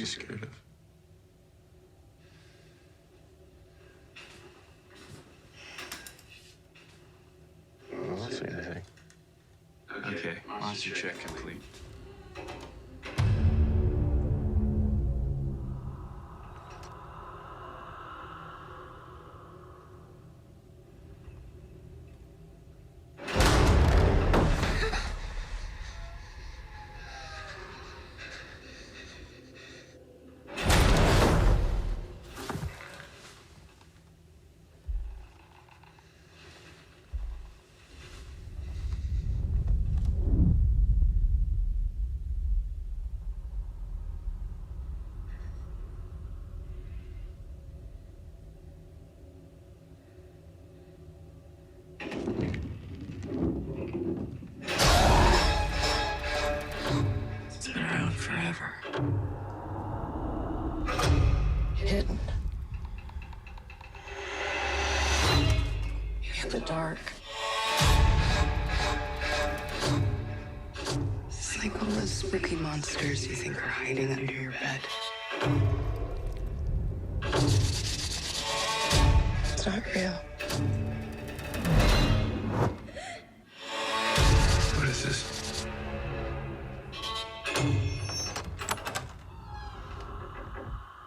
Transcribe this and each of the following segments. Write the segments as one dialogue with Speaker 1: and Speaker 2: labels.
Speaker 1: scared of? I won't say anything.
Speaker 2: Okay, monster check complete.
Speaker 3: It's been around forever. Hidden. In the dark. It's like all those spooky monsters you think are hiding under your bed. It's not real.
Speaker 1: What is this?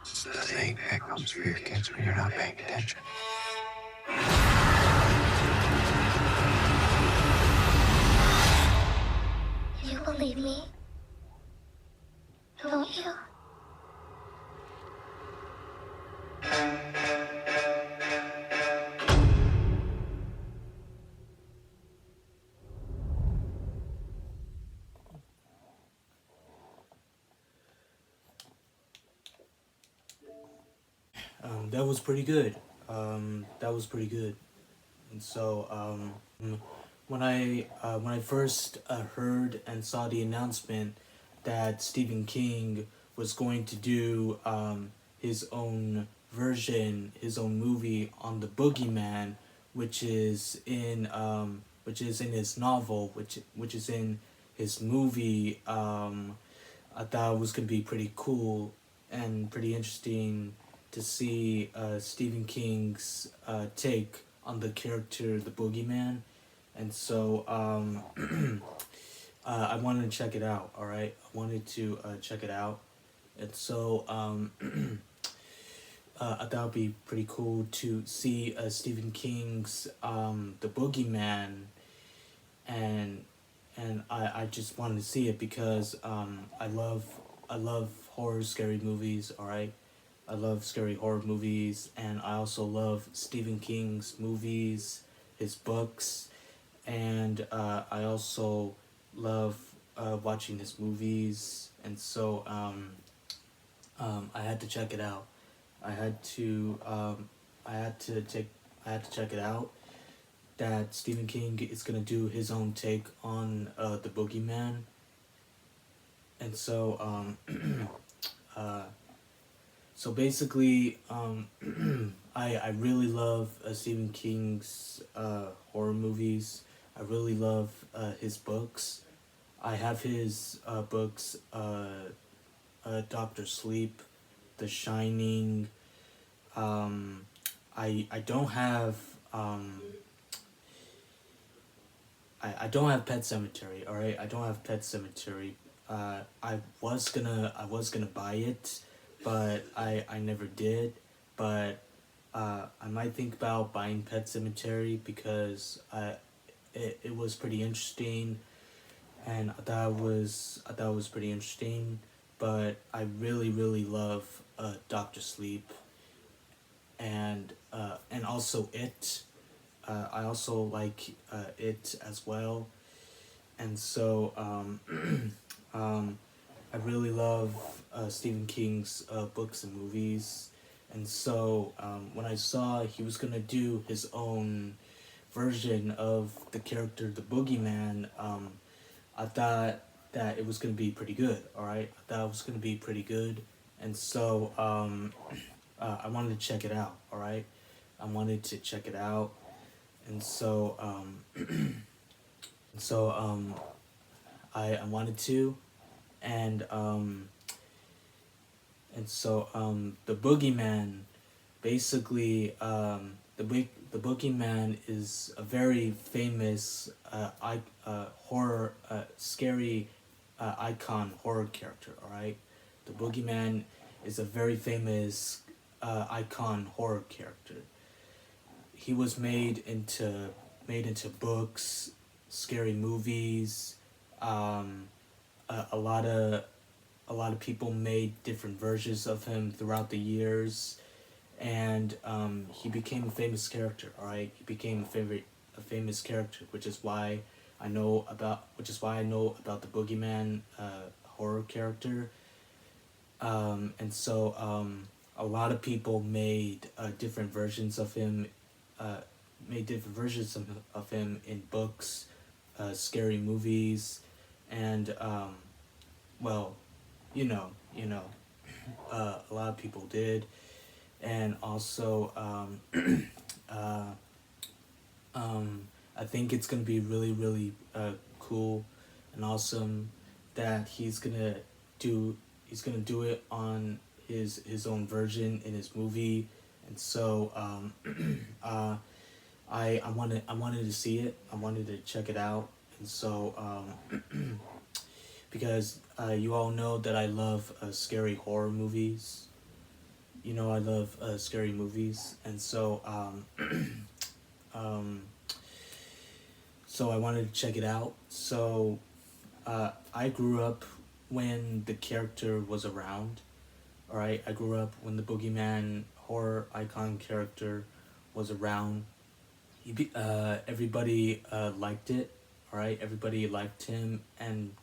Speaker 1: It's the thing that comes for your kids when you're not paying attention.
Speaker 4: You believe me, don't you?
Speaker 5: That was pretty good. That was pretty good. And so, when I first heard and saw the announcement that Stephen King was going to do his own version, his own movie on the Boogeyman, which is in his novel, which is in his movie, I thought it was gonna be pretty cool and pretty interesting to see Stephen King's take on the character the Boogeyman, and so I wanted to check it out. All right, I wanted to check it out, and so I thought it'd be pretty cool to see Stephen King's the Boogeyman, and I just wanted to see it because I love horror scary movies. All right. I love scary horror movies, and I also love Stephen King's movies, his books, and I also love watching his movies, and so I had to check it out. I had to I had to take I had to check it out. That Stephen King is gonna do his own take on the Boogeyman, and so so basically, I really love Stephen King's horror movies. I really love his books. I have his books, Doctor Sleep, The Shining. I don't have I don't have Pet Cemetery. All right, I don't have Pet Cemetery. I was gonna buy it, but I never did. But I might think about buying Pet Cemetery because it was pretty interesting, and I thought it was pretty interesting. But I really love Doctor Sleep, and also it. I also like it as well, and so I really love Stephen King's books and movies, and so when I saw he was gonna do his own version of the character the Boogeyman, I thought that it was gonna be pretty good. All right, I thought it was gonna be pretty good, and so I wanted to check it out. All right, I wanted to check it out, and so so I wanted to, and and so the Boogeyman, basically, the Boogeyman is a very famous horror, scary icon horror character. All right, the Boogeyman is a very famous icon horror character. He was made into books, scary movies. Um, a lot of people made different versions of him throughout the years, and he became a famous character. All right, he became a famous character, which is why I know about the Boogeyman horror character. And so a lot of people different versions of him, uh, made different versions of him in books, scary movies, and well, a lot of people did, and also uh, I think it's gonna be really, really cool and awesome that he's gonna do it on his own version in his movie, and so I wanted to see it. I wanted to check it out, and so because you all know that I love scary horror movies. I love scary movies, and so um, so I wanted to check it out. So I grew up when the character was around. All right, I grew up when the Boogeyman horror icon character was around. Everybody liked it. All right, everybody liked him and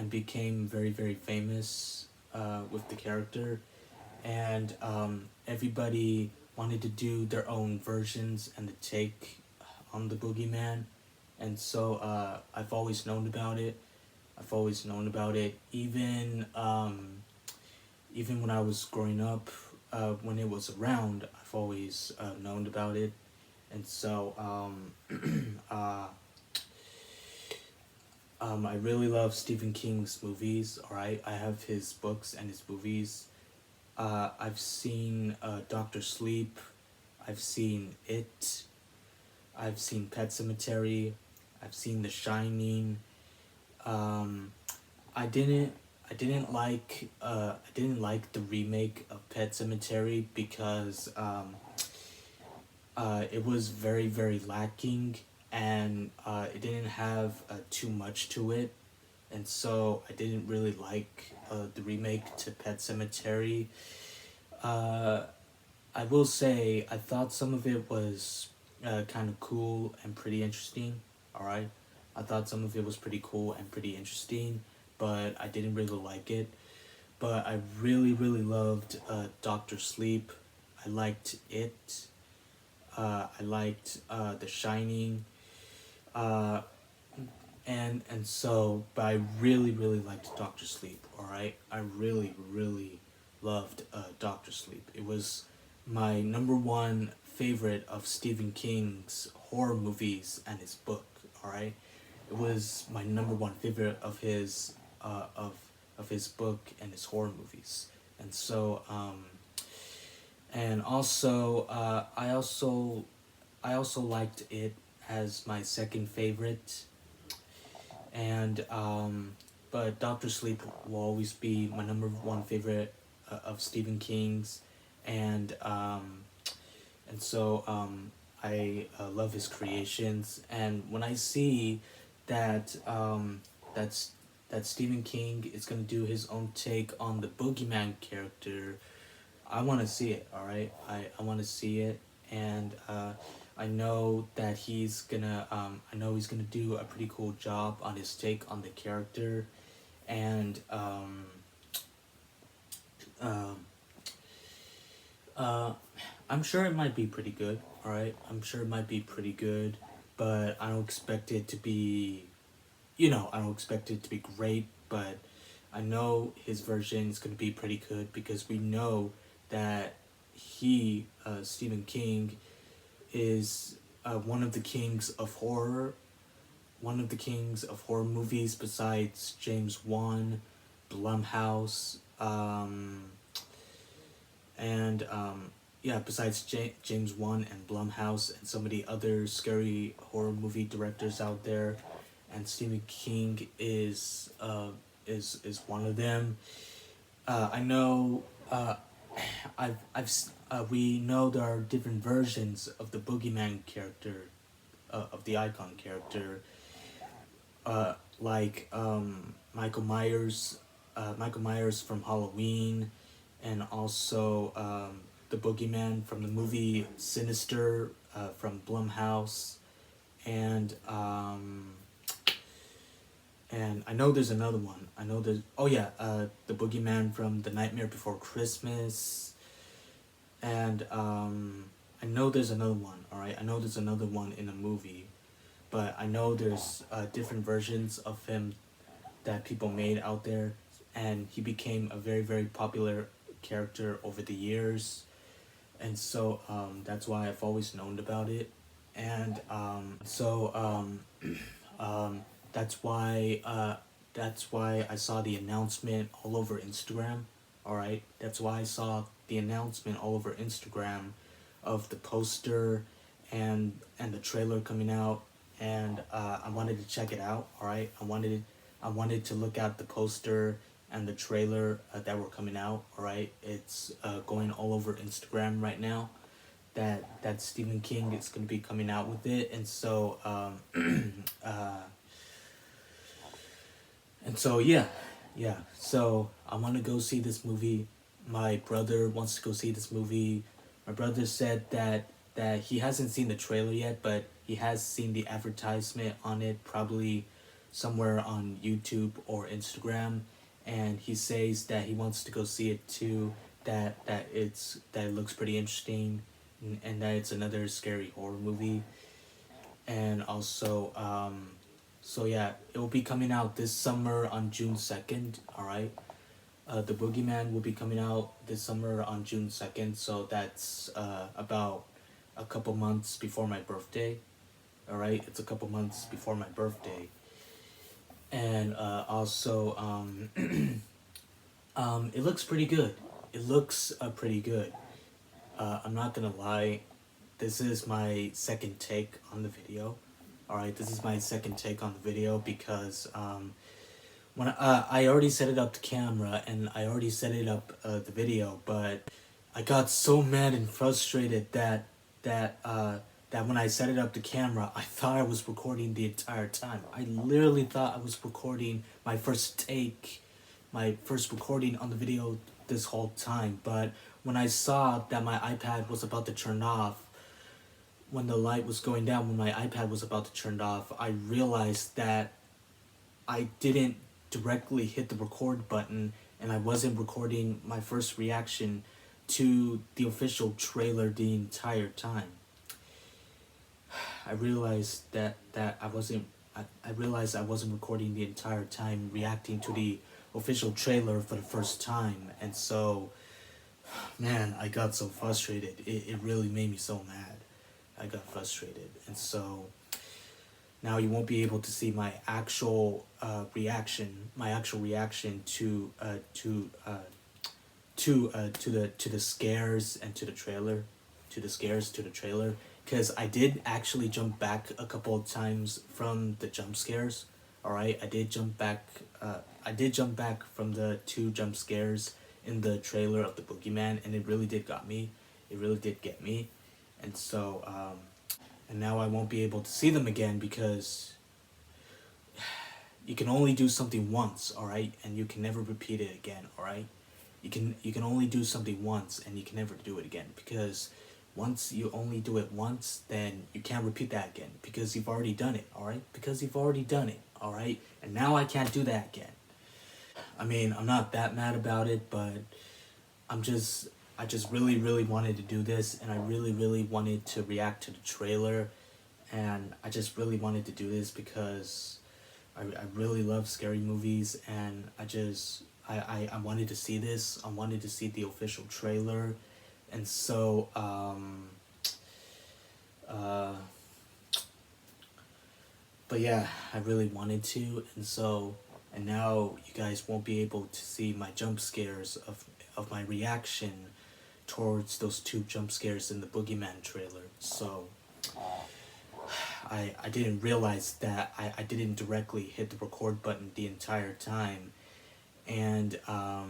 Speaker 5: became very, very famous with the character, and everybody wanted to do their own versions and the take on the Boogeyman, and so I've always known about it. I've always known about it, even when I was growing up, when it was around. I've always known about it, and so I really love Stephen King's movies. All right, I have his books and his movies. I've seen Doctor Sleep. I've seen It. I've seen Pet Cemetery. I've seen The Shining. Um, I didn't. I didn't like the remake of Pet Cemetery because it was very, very lacking, and it didn't have too much to it, and so I didn't really like the remake to Pet Cemetery. Uh, I will say I thought some of it was kind of cool and pretty interesting. All right, I thought some of it was pretty cool and pretty interesting, but I didn't really like it. But I really, really loved Doctor Sleep. I liked it. I liked The Shining. Uh, but I really, really liked Doctor Sleep. All right, I really, really loved Doctor Sleep. It was my number one favorite of Stephen King's horror movies and his book. All right, it was my number one favorite of his book and his horror movies, and so and also I also liked it as my second favorite, and but Doctor Sleep will always be my number one favorite of Stephen King's, and so I love his creations, and when I see that that's that Stephen King is gonna do his own take on the Boogeyman character, I want to see it. All right, I want to see it, and I know that he's gonna do a pretty cool job on his take on the character, and um, uh, I'm sure it might be pretty good. All right, I'm sure it might be pretty good, but I don't expect it to be, I don't expect it to be great, but I know his version is gonna be pretty good because we know that Stephen King, is one of the kings of horror, one of the kings of horror movies besides James Wan, Blumhouse, and yeah, besides James Wan and Blumhouse and so many other scary horror movie directors out there, and Stephen King is one of them. I know. We know there are different versions of the Boogeyman character, of the icon character, like Michael Myers from Halloween, and also the Boogeyman from the movie Sinister from Blumhouse, and and I know there's another one. I know there's the Boogeyman from The Nightmare Before Christmas, and I know there's another one. All right, I know there's another one in a movie, but I know there's different versions of him that people made out there, and he became a very very popular character over the years, and so that's why I've always known about it, and that's why I saw the announcement all over Instagram. All right, that's why I saw the announcement all over Instagram of the poster and the trailer coming out, and I wanted to check it out. All right, I wanted to look at the poster and the trailer that were coming out. All right, it's going all over Instagram right now. That Stephen King is going to be coming out with it, and so and so yeah. So I want to go see this movie. My brother wants to go see this movie. My brother said that he hasn't seen the trailer yet, but he has seen the advertisement on it, probably somewhere on YouTube or Instagram, and he says that he wants to go see it too. That it looks pretty interesting, and that it's another scary horror movie, and also so yeah, it will be coming out this summer on June 2nd. All right, the Boogeyman will be coming out this summer on June 2nd. So that's about a couple months before my birthday. All right, it's a couple months before my birthday, and also it looks pretty good. It looks pretty good. I'm not gonna lie, this is my second take on the video. Alright, this is my second take on the video because when I already set it up the camera and I already set it up the video, but I got so mad and frustrated that when I set it up the camera, I thought I was recording the entire time. I literally thought I was recording my first take, my first recording on the video this whole time, but when I saw that my iPad was about to turn off, when the light was going down, when my iPad was about to turn off, I realized that I didn't directly hit the record button and I wasn't recording my first reaction to the official trailer the entire time. I realized that I wasn't recording the entire time, reacting to the official trailer for the first time, and so man, I got so frustrated. It really made me so mad. I got frustrated, and so now you won't be able to see my actual reaction to the scares and to the trailer, because I did actually jump back a couple of times from the jump scares. All right, I did jump back from the two jump scares in the trailer of the Boogeyman, and it really did got me. It really did get me, and so and now I won't be able to see them again because you can only do something once, all right, and you can never repeat it again, all right. You can only do something once, and you can never do it again, because once you only do it once, then you can't repeat that again because you've already done it, all right. Because you've already done it, all right, and now I can't do that again. I mean, I'm not that mad about it, but I just really, really wanted to do this, and I really, really wanted to react to the trailer, and I just really wanted to do this because I really love scary movies, and I wanted to see this. I wanted to see the official trailer, and so but yeah, I really wanted to, and now you guys won't be able to see my jump scares of my reaction towards those 2 jump scares in the Boogeyman trailer. So I didn't realize that I didn't directly hit the record button the entire time, and I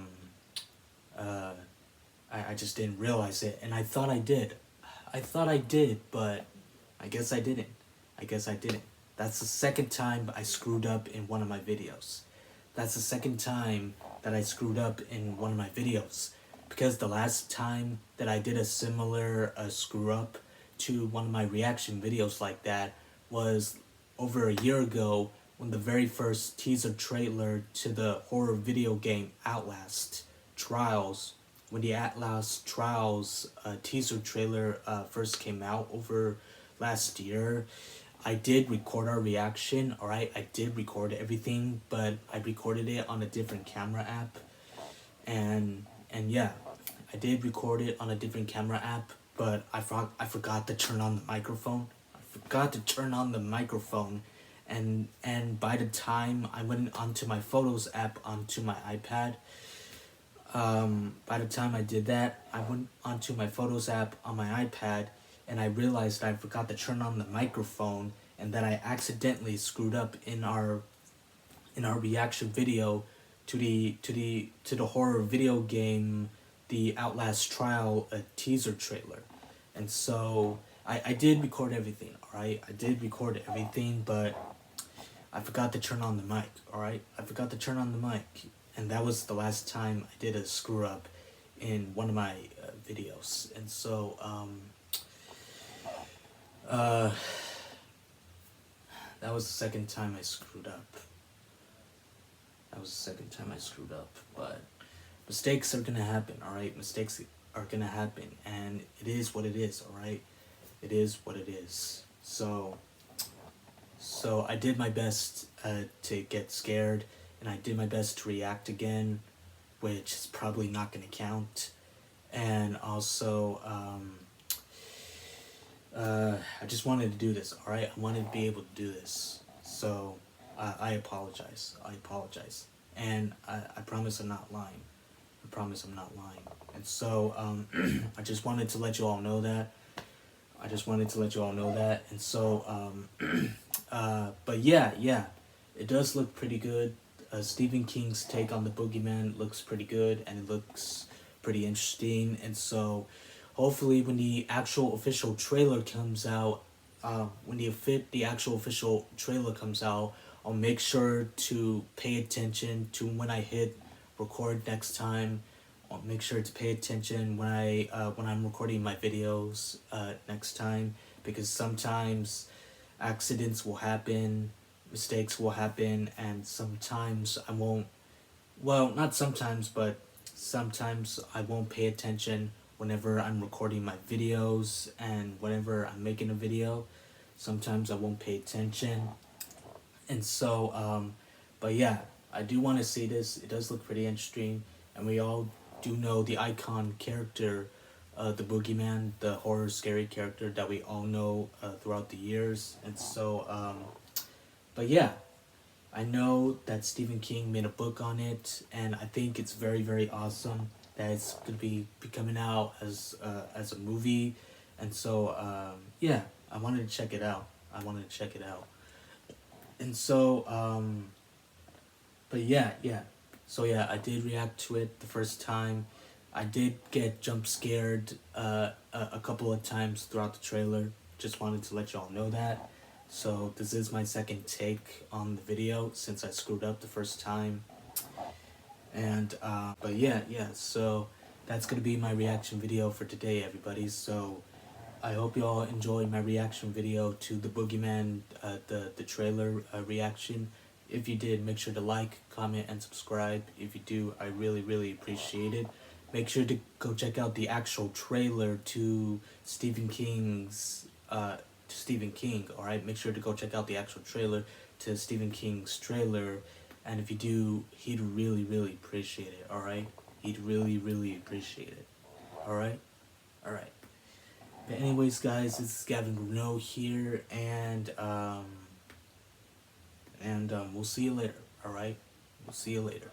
Speaker 5: just didn't realize it, and I thought I did. But I guess I didn't. That's the second time I screwed up in one of my videos. That's the second time that I screwed up in one of my videos. Because the last time that I did a similar screw up to one of my reaction videos like that was over a year ago, when the very first teaser trailer to the horror video game Outlast Trials, when the Outlast Trials teaser trailer first came out over last year, I did record our reaction, alright? I did record everything, but I recorded it on a different camera app. And yeah, I did record it on a different camera app, but I forgot to turn on the microphone. And by the time I went onto my Photos app onto my iPad, by the time I did that, I went onto my Photos app on my iPad, and I realized I forgot to turn on the microphone, and that I accidentally screwed up in our reaction video to the horror video game, the Outlast Trial teaser trailer. And so I did record everything, alright? I did record everything, but I forgot to turn on the mic, alright? And that was the last time I did a screw up in one of my videos. And so, that was the second time I screwed up. But mistakes are gonna happen, alright? Mistakes are gonna happen, and it is what it is, alright? It is what it is. So I did my best to get scared, and I did my best to react again, which is probably not gonna count. And also, I just wanted to do this, alright? I wanted to be able to do this. So, I apologize. And I promise I'm not lying. And so, I just wanted to let you all know that. And so, but yeah, it does look pretty good. Stephen King's take on the Boogeyman looks pretty good, and it looks pretty interesting. And so, hopefully, when the actual official trailer comes out, I'll make sure to pay attention to when I hit record next time. I'll make sure to pay attention when I'm recording my videos next time, because sometimes accidents will happen, mistakes will happen, and sometimes I won't. Well, not sometimes, but sometimes I won't pay attention whenever I'm recording my videos and whenever I'm making a video. Sometimes I won't pay attention. And so, but yeah, I do want to see this. It does look pretty interesting, and we all do know the icon character, the Boogeyman, the horror scary character that we all know throughout the years. And so, but yeah, I know that Stephen King made a book on it, and I think it's very, very awesome that it's gonna be coming out as a movie. And so, yeah, I wanted to check it out. And so, but yeah. So yeah, I did react to it the first time. I did get jump scared a couple of times throughout the trailer. Just wanted to let y'all know that. So this is my second take on the video since I screwed up the first time. And but yeah, so that's gonna be my reaction video for today, everybody. So I hope you all enjoyed my reaction video to the Boogeyman, the trailer reaction. If you did, make sure to like, comment, and subscribe. If you do, I really, really appreciate it. Make sure to go check out the actual trailer to Stephen King's, alright? Make sure to go check out the actual trailer to Stephen King's trailer. And if you do, he'd really, really appreciate it, alright? He'd really, really appreciate it. Alright? Alright. But anyways, guys, this is Gavin Bruno here, and we'll see you later, alright? We'll see you later.